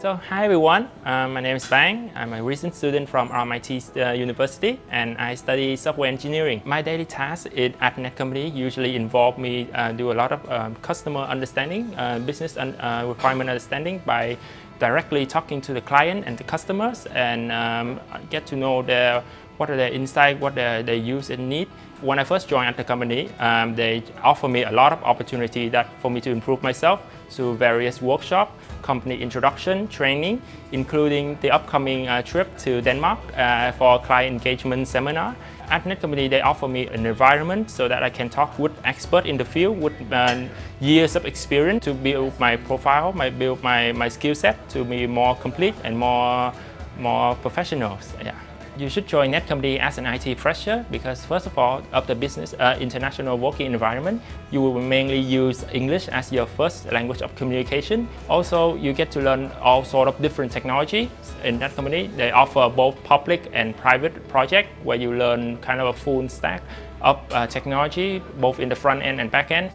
So, hi everyone, my name is Bang. I'm a recent student from RMIT University and I study software engineering. My daily tasks at Netcompany usually involve me do a lot of customer understanding, business requirement understanding by directly talking to the client and the customers and get to know what are their insights, what they use and need. When I first joined at the company, they offer me a lot of opportunity for me to improve myself through various workshops, company introduction, training, including the upcoming trip to Denmark for client engagement seminar. At Netcompany, they offer me an environment so that I can talk with experts in the field with years of experience to build my profile, build my skill set to be more complete and more professional. Yeah. You should join Netcompany as an IT fresher because first of all, of the business international working environment, you will mainly use English as your first language of communication. Also, you get to learn all sort of different technology. In Netcompany, they offer both public and private project where you learn kind of a full stack of technology, both in the front end and back end.